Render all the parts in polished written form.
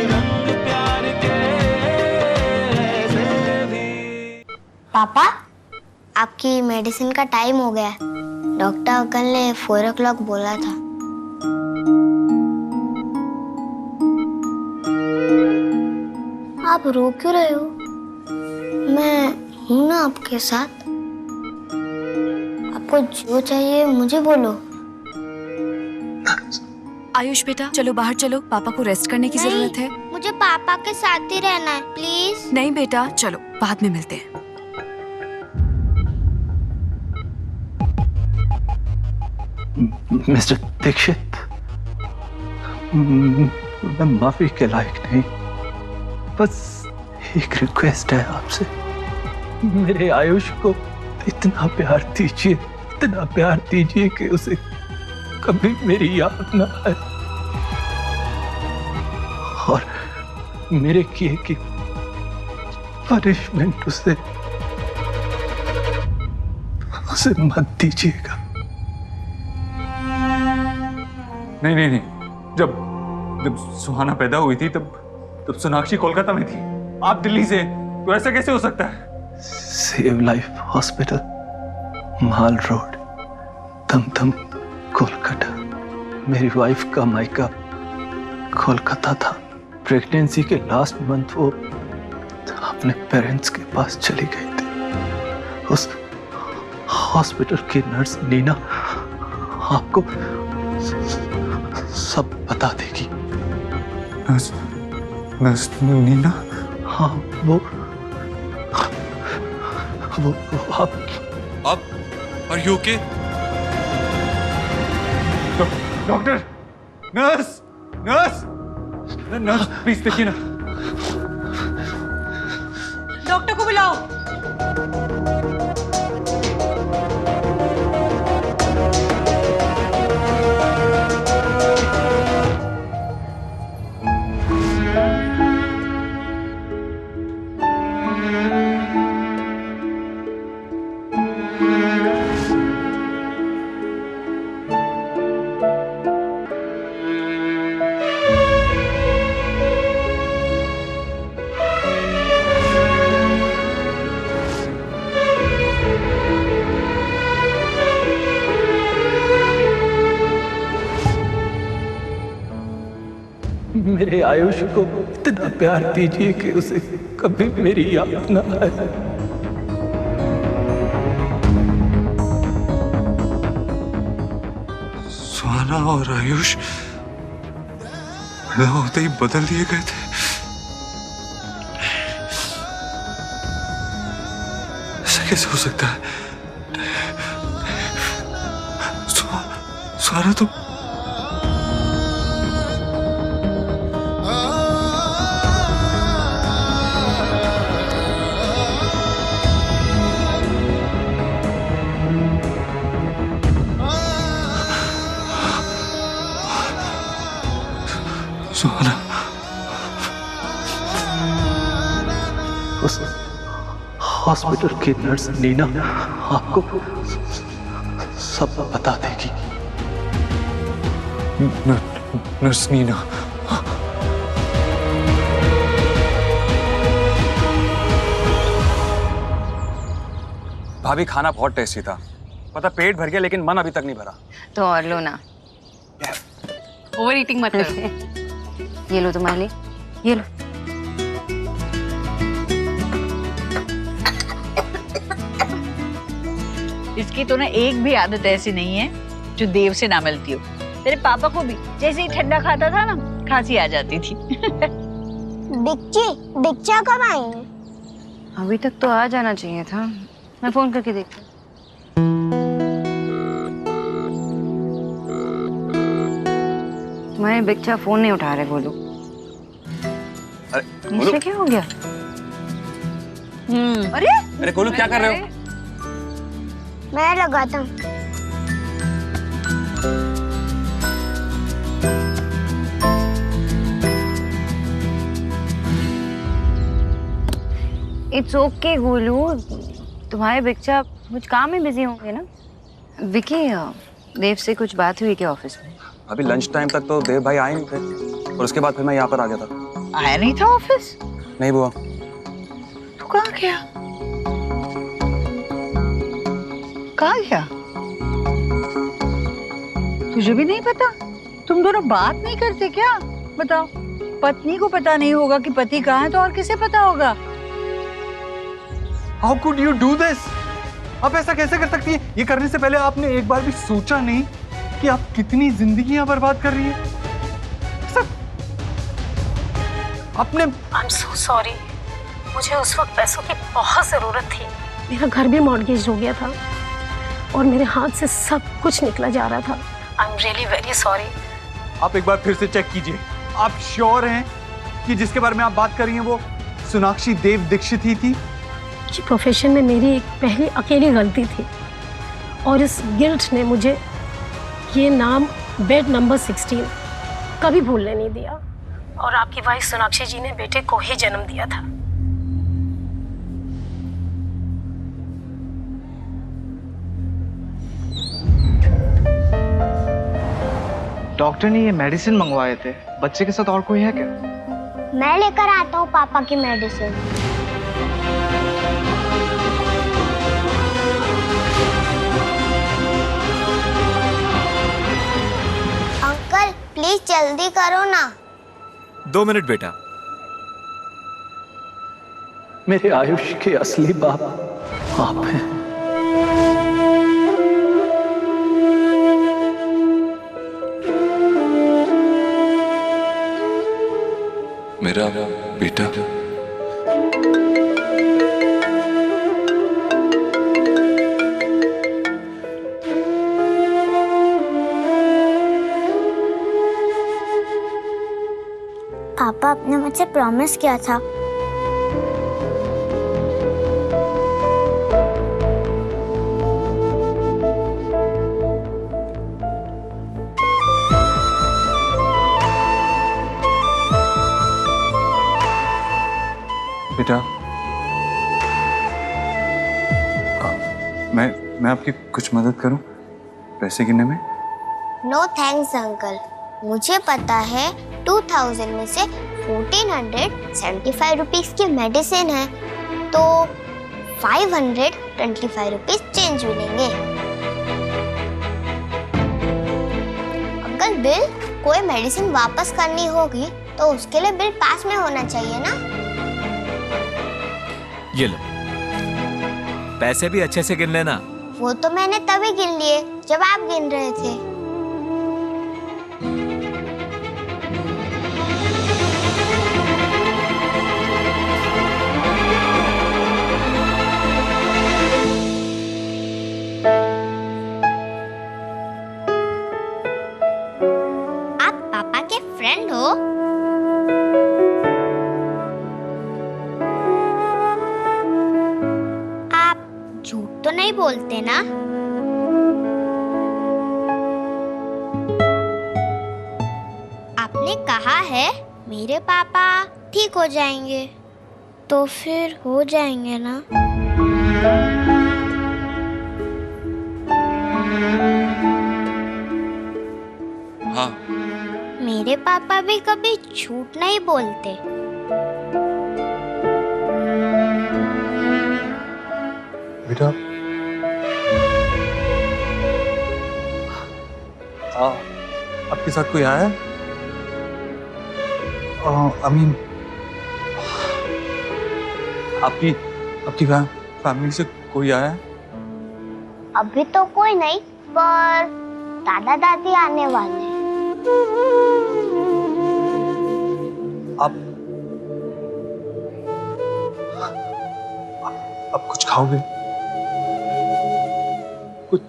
रंग प्यार के ऐसे भी। पापा, आपकी मेडिसिन का टाइम हो गया है। डॉक्टर अंकल ने 4 o'clock बोला था। आप रो क्यों रहे हो? मैं हूं ना आपके साथ। आपको जो चाहिए मुझे बोलो। आयुष बेटा, चलो बाहर चलो, पापा को रेस्ट करने की जरूरत है। मुझे पापा के साथ ही रहना है, प्लीज। नहीं बेटा, चलो बाद में मिलते हैं। मिस्टर दीक्षित, मैं माफी के लायक नहीं, बस एक रिक्वेस्ट है आपसे। मेरे आयुष को इतना प्यार दीजिए, इतना प्यार दीजिए कि उसे कभी मेरी याद ना आए और मेरे किए की पनिशमेंट उसे मत दीजिएगा। नहीं नहीं नहीं, जब सुहाना पैदा हुई थी तब सोनाक्षी कोलकाता में थी, आप दिल्ली से, तो ऐसा कैसे हो सकता है? सेव लाइफ हॉस्पिटल, माल रोड, दमदम, कोलकाता। मेरी वाइफ का मायका कोलकाता था। प्रेगनेंसी के लास्ट मंथ वो अपने पेरेंट्स के पास चली गई थी। उस हॉस्पिटल की नर्स नीना आपको सब बता देगी। नर्स नीना? हाँ, वो आप are you okay? Doctor, nurse, nurse, nurse please देखिए ना। डॉक्टर को बुलाओ। मेरे आयुष को इतना प्यार दीजिए कि उसे कभी मेरी याद ना आए। सुहाना और आयुष पैदा होते ही बदल दिए गए थे। ऐसा कैसे हो सकता है? सुहाना तो सुहाना उस हॉस्पिटल की नर्स नीना आपको सब बता देगी। नर्स नीना? भाभी, खाना बहुत टेस्टी था। पता, पेट भर गया लेकिन मन अभी तक नहीं भरा। तो और लो ना, ओवर ईटिंग मत करो। ये लो तुम्हारे लिए, ये लो। इसकी तो ना एक भी आदत ऐसी नहीं है जो देव से ना मिलती हो। तेरे पापा को भी जैसे ही ठंडा खाता था ना, खांसी आ जाती थी। दीक्षा कब आएंगे? अभी तक तो आ जाना चाहिए था। मैं फोन करके देखती हूँ। तुम्हारे बच्चा फोन नहीं उठा रहे गोलू। अरे मुझसे क्या हो गया? अरे गोलू, क्या कर रहे हो? मैं लगाता हूँ। इट्स ओके गोलू, तुम्हारे बच्चा कुछ काम में बिजी होंगे ना। विकी, देव से कुछ बात हुई क्या ऑफिस में? अभी लंच टाइम तक तो देव भाई आए नहीं थे और उसके बाद फिर मैं यहाँ पर आ गया था। आया नहीं था ऑफिस? नहीं बुआ। तू कहाँ गया? कहाँ गया? तुझे भी नहीं पता? तुम दोनों बात नहीं करते क्या? बताओ, पत्नी को पता नहीं होगा कि पति कहाँ है तो और किसे पता होगा? How could you do this? आप ऐसा कैसे कर सकती हैं? ये करने से पहले आपने एक बार भी सोचा नहीं कि आप कितनी जिंदगियां बर्बाद कर रही हैं? आपने I'm so sorry. मुझे उस वक्त पैसों की बहुत ज़रूरत थी। मेरा घर भी मॉर्गेज हो गया था और मेरे हाथ से सब कुछ निकला जा रहा था। I'm really very sorry. आप एक बार फिर से चेक कीजिए। आप श्योर हैं कि जिसके बारे में आप बात कर रही हैं वो सोनाक्षी देव दीक्षित ही थी? जी, प्रोफेशन में मेरी एक पहली अकेली गलती थी और इस गिल्ट ने मुझे ये नाम बेड नंबर 16 कभी भूलने नहीं दिया। और आपकी वाइफ सोनाक्षी जी ने बेटे को ही जन्म दिया था। डॉक्टर ने ये मेडिसिन मंगवाए थे, बच्चे के साथ और कोई है क्या? मैं लेकर आता हूँ पापा की मेडिसिन। अंकल प्लीज जल्दी करो ना। 2 मिनट बेटा। मेरे आयुष के असली बाप आप हैं। मेरा बेटा पापा आपने मुझसे प्रॉमिस किया था। बेटा, मैं आपकी कुछ मदद करूं पैसे गिनने में? नो थैंक्स अंकल, मुझे पता है 2000 में से 1475 रुपीस की मेडिसिन है तो 525 रुपीस चेंज मिलेंगे। अंकल बिल कोई मेडिसिन वापस करनी होगी तो उसके लिए बिल पास में होना चाहिए ना। ये लो, पैसे भी अच्छे से गिन लेना। वो तो मैंने तभी गिन लिए जब आप गिन रहे थे। आप पापा के फ्रेंड हो? झूठ तो नहीं बोलते ना? आपने कहा है मेरे पापा ठीक हो जाएंगे तो फिर हो जाएंगे ना? हाँ। मेरे पापा भी कभी झूठ नहीं बोलते। बेटा, आपके साथ कोई आया है? I mean, आपकी फैमिली से कोई आया है? अभी तो कोई नहीं, पर दादा दादी आने वाले हैं। आप कुछ खाओगे? कुछ?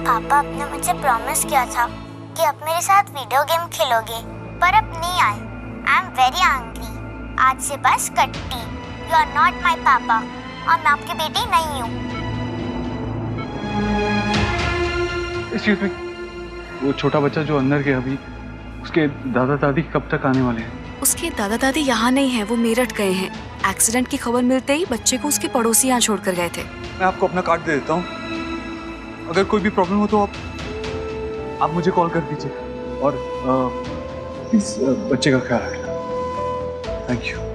पापा आपने मुझे प्रॉमिस किया था कि आप मेरे साथ वीडियो गेम खेलोगे, पर अब नहीं आए। I am very angry. आज से बस कट्टी। यू आर नॉट माई पापा और मैं आपकी बेटी नहीं हूँ। Excuse me. वो छोटा बच्चा जो अंदर गया अभी, उसके दादा दादी कब तक आने वाले हैं? उसके दादा दादी यहाँ नहीं है, वो मेरठ गए हैं। एक्सीडेंट की खबर मिलते ही बच्चे को उसके पड़ोसी यहाँ छोड़कर गए थे। मैं आपको अपना कार्ड दे देता हूँ, अगर कोई भी प्रॉब्लम हो तो आप मुझे कॉल कर दीजिए, और प्लीज बच्चे का ख्याल रखना। Thank you.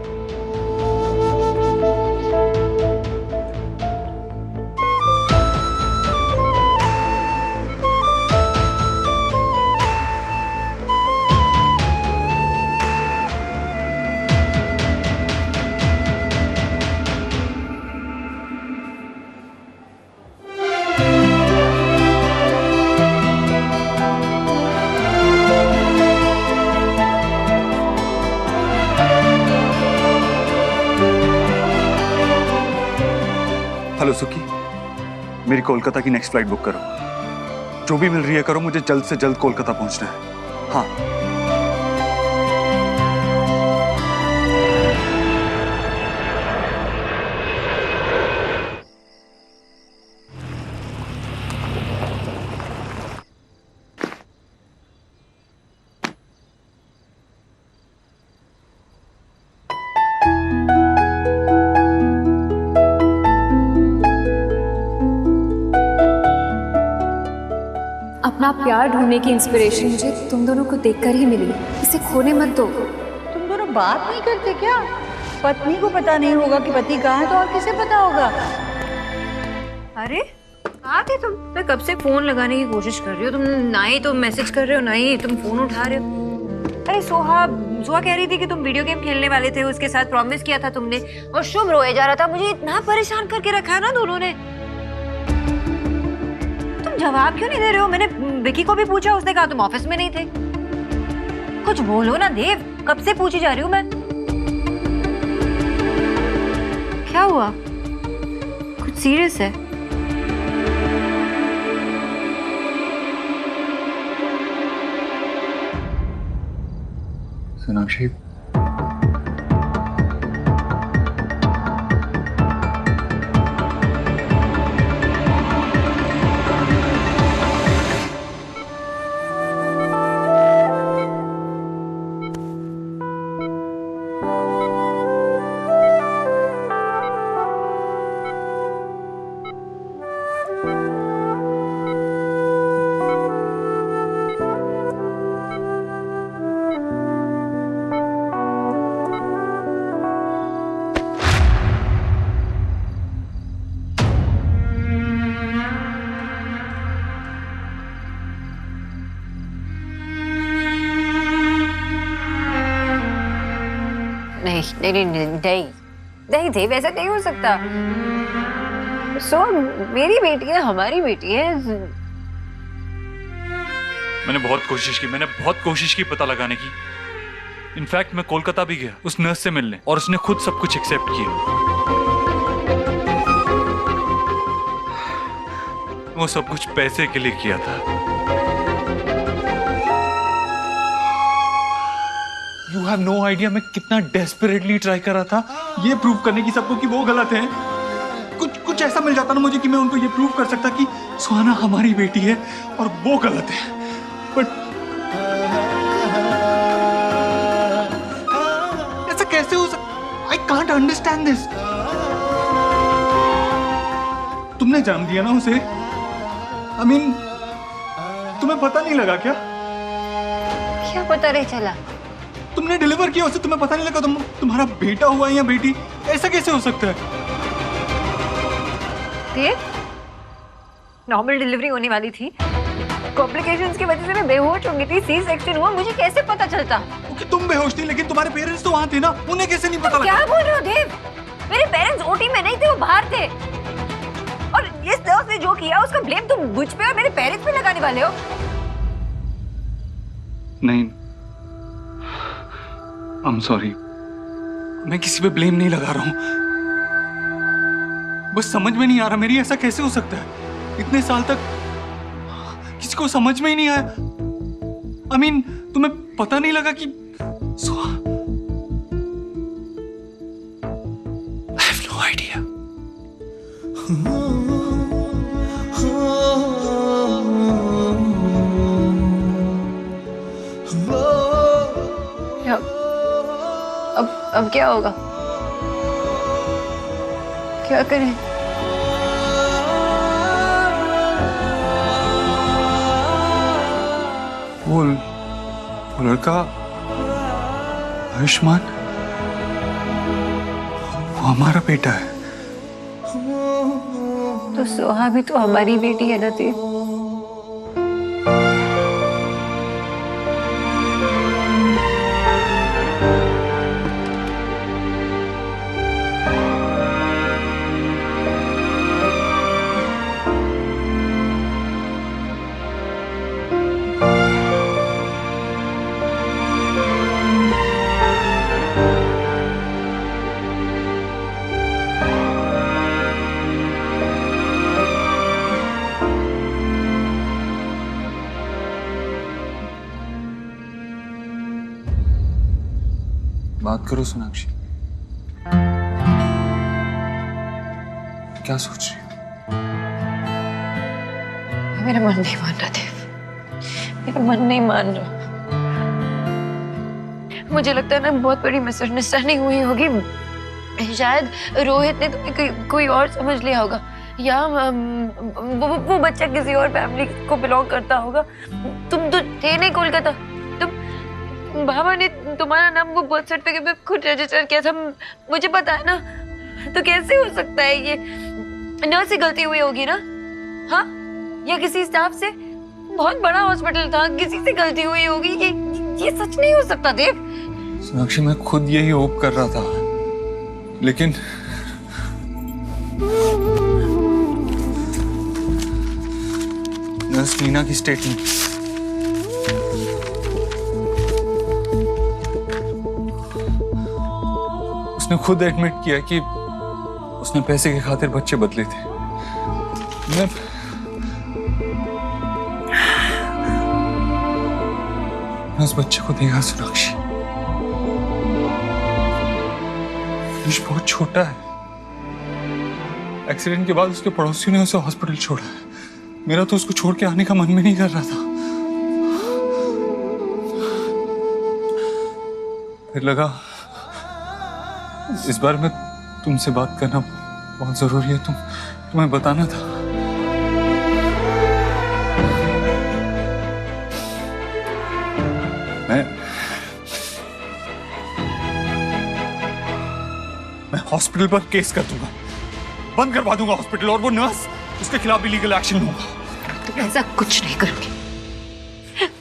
हेलो सुखी, मेरी कोलकाता की नेक्स्ट फ्लाइट बुक करो। जो भी मिल रही है करो, मुझे जल्द से जल्द कोलकाता पहुंचना है। हाँ। अपना प्यार ढूंढने की इंस्पिरेशन मुझे तुम दोनों को देखकर ही मिली। इसे खोने मत दो। तुम दोनों बात नहीं करते क्या? पत्नी को पता नहीं होगा कि पति कहाँ है तो और किसे पता होगा? अरे कहाँ थे तुम? मैं कब से फोन लगाने की कोशिश कर रही हो, तुम ना ही तो मैसेज कर रहे हो ना ही तुम फोन उठा रहे हो। अरे सोहा कह रही थी कि तुम वीडियो गेम खेलने वाले थे, उसके साथ प्रॉमिस किया था तुमने, और शुभ रोए जा रहा था। मुझे इतना परेशान करके रखा है ना दोनों ने। तुम जवाब क्यों नहीं दे रहे हो? मैंने विकी को भी पूछा, उसने कहा तुम ऑफिस में नहीं थे। कुछ बोलो ना देव, कब से पूछी जा रही हूँ मैं। क्या हुआ? कुछ सीरियस है? सोनाक्षी, नहीं देव, ऐसा नहीं हो सकता। मेरी बेटी है, हमारी बेटी है। मैंने बहुत कोशिश की पता लगाने की। इनफैक्ट मैं कोलकाता भी गया उस नर्स से मिलने, और उसने खुद सब कुछ एक्सेप्ट किया। वो सब कुछ पैसे के लिए किया था। You have no idea मैं कितना डेस्परेटली ट्राई कर रहा था ये प्रूव करने की सबको कि वो गलत है। कुछ ऐसा मिल जाता ना मुझे कि मैं उनको ये प्रूव कर सकता कि सुहाना हमारी बेटी है और वो गलत है। बट ऐसा कैसे हो सकता? I can't understand this। तुमने जन्म दिया ना उसे। I mean, तुम्हें पता नहीं लगा क्या? क्या पता नहीं चला? तुमने डिलीवर किया उसे, तुम्हें पता नहीं लगा तुम्हारा बेटा हुआ है या बेटी? ऐसा कैसे हो सकता है? नॉर्मल डिलीवरी होने वाली थी, कॉम्प्लिकेशंस की वजह से मैं बेहोश हो गई थी, सी सेक्शन हुआ, मुझे कैसे पता चलता? कि तुम बेहोश थी, लेकिन तुम्हारे पेरेंट्स तो वहां थे ना, उन्हें कैसे नहीं पता लगा? क्या बोल रहे हो देव? मेरे पेरेंट्स ओटी में नहीं थे, वो बाहर थे। और इस नर्स ने जो किया उसका ब्लेम तुम मुझ पे और मेरे पेरेंट्स पे लगाने वाले हो? नहीं, I'm sorry। मैं किसी पे ब्लेम नहीं लगा रहा हूं, बस समझ में नहीं आ रहा मेरी ऐसा कैसे हो सकता है? इतने साल तक किसी को समझ में ही नहीं आया। I mean, तुम्हें पता नहीं लगा कि I have no idea। अब क्या होगा? क्या करें? वो लड़का आयुष्मान, वो हमारा बेटा है। तो सोहा भी तो हमारी बेटी है ना देव। बात करो सोनाक्षी, क्या सोच रही हो? मेरा मन नहीं मान रहा देव, मेरा मन नहीं मान रहा। मुझे लगता है ना बहुत बड़ी मिसअंडरस्टैंडिंग हुई होगी। शायद रोहित ने तुम्हें कोई और समझ लिया होगा, या वो बच्चा किसी और फैमिली को बिलोंग करता होगा। तुम तो थे नहीं कोलकाता, तुम बाबा ने तुम्हारा नाम वो बर्थ सर्टिफिकेट में खुद रजिस्टर किया था, मुझे पता है ना। तो कैसे हो सकता है ये? नर्स से गलती हुई होगी ना? हाँ, या किसी स्टाफ से? बहुत बड़ा हॉस्पिटल था, किसी से गलती हुई होगी। ये सच नहीं हो सकता देव। सोनाक्षी, मैं खुद यही होप कर रहा था, लेकिन नर्स नीना की स्टेटमेंट, उसने खुद एडमिट किया कि उसने पैसे की खातिर बच्चे बदले थे। मैं उस बच्चे को देखा सोनाक्षी, निश बहुत छोटा है। एक्सीडेंट के बाद उसके पड़ोसियों ने उसे हॉस्पिटल छोड़ा है। मेरा तो उसको छोड़ के आने का मन भी नहीं कर रहा था। फिर लगा इस बार में तुमसे बात करना बहुत जरूरी है, तुम्हें बताना था। मैं हॉस्पिटल पर केस कर दूंगा, बंद करवा दूंगा हॉस्पिटल, और वो नर्स, उसके खिलाफ भी लीगल एक्शन लूंगा। तुम ऐसा कुछ नहीं करोगे,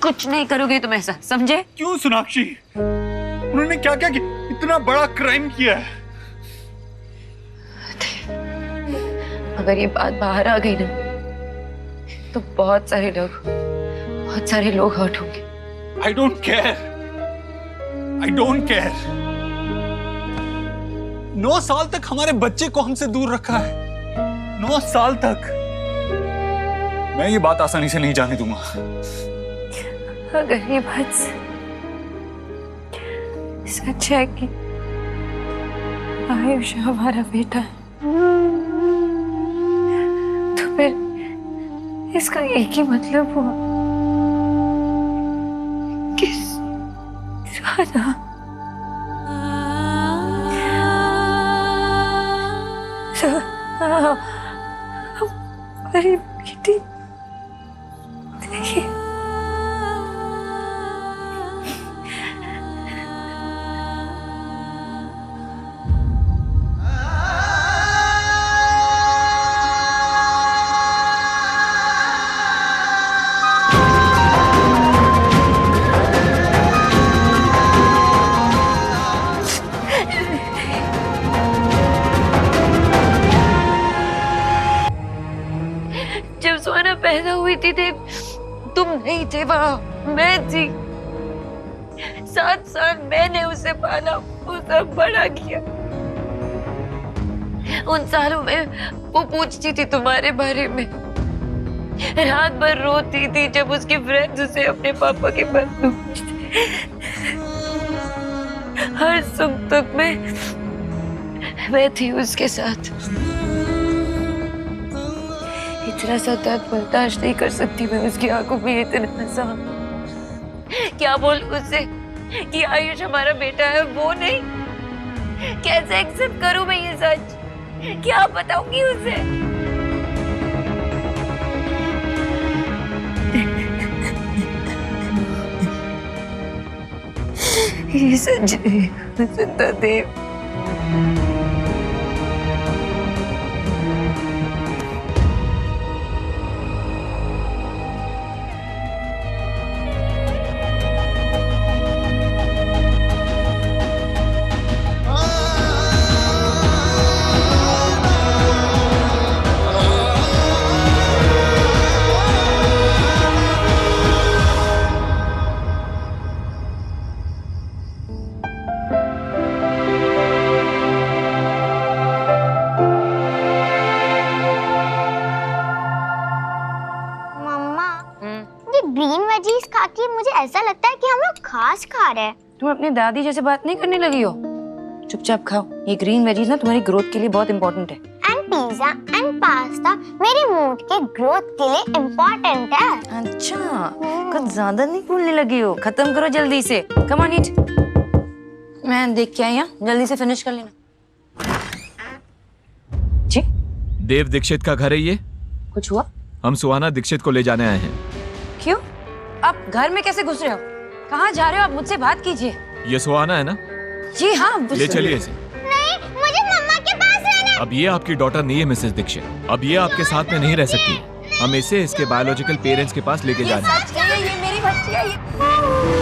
कुछ नहीं करोगे तुम ऐसा, समझे? क्यों सोनाक्षी? उन्होंने क्या क्या किया? इतना बड़ा क्राइम किया है। अगर ये बात बाहर आ गई ना, तो बहुत सारे लोग हर्ट होंगे। I don't care. I don't care. 9 साल तक हमारे बच्चे को हमसे दूर रखा है। 9 साल तक। मैं ये बात आसानी से नहीं जाने दूंगा। अगर ये बात सच है कि आयुष हमारा बेटा है, तो फिर इसका एक ही मतलब हुआ कि सुहाना हमारी बेटी देखिए। जब सोना पैदा हुई थी तुम नहीं थे वहां, मैं थी। 7 साल मैंने उसे पाला, उसे बड़ा किया। उन सालों में वो पूछती थी तुम्हारे बारे में, रात भर रोती थी जब उसके फ्रेंड्स उसे अपने पापा के पास पूछते। हर सुख दुख में मैं थी उसके साथ। इतना सा दर्द बर्दाश्त नहीं कर सकती मैं उसकी आंखों में इतना सा क्या बोल उससे कि आयुष हमारा बेटा है और वो नहीं? कैसे एक्सेप्ट करूं मैं ये सच? क्या बताऊंगी उसे? ये सच है देव। ग्रीन वेजीज खा के मुझे ऐसा लगता है कि हम लोग घास खा रहे हैं। तुम अपनी दादी जैसे बात नहीं करने लगी हो? चुपचाप खाओ, ये ग्रीन वेजीज ना तुम्हारी ग्रोथ के लिए बहुत इंपॉर्टेंट है। एंड पिज्जा एंड पास्ता मेरे मूड के ग्रोथ के लिए इम्पोर्टेंट है। अच्छा, कुछ ज्यादा नहीं बोलने लगी हो? खत्म करो जल्दी से। कम ऑन ईट। मैं देख के आई हूं, जल्दी से फिनिश कर लेना। जी? देव दीक्षित का घर है ये? कुछ हुआ? हम सुहाना दीक्षित को ले जाने आए हैं। क्यों? आप घर में कैसे घुस रहे हो? कहाँ जा रहे हो आप? मुझसे बात कीजिए। ये सुहाना है ना? जी हाँ। ले चलिए इसे। नहीं, मुझे मम्मा के पास रहना। अब ये आपकी डॉटर नहीं है मिसेस दीक्षित। अब ये आपके साथ में नहीं रह सकती। हम इसे इसके बायोलॉजिकल पेरेंट्स के पास लेके जा रहे हैं। ये मेरी बच्ची है।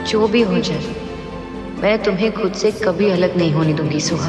जो भी हो जाए, मैं तुम्हें खुद से कभी अलग नहीं होने दूंगी सुहा।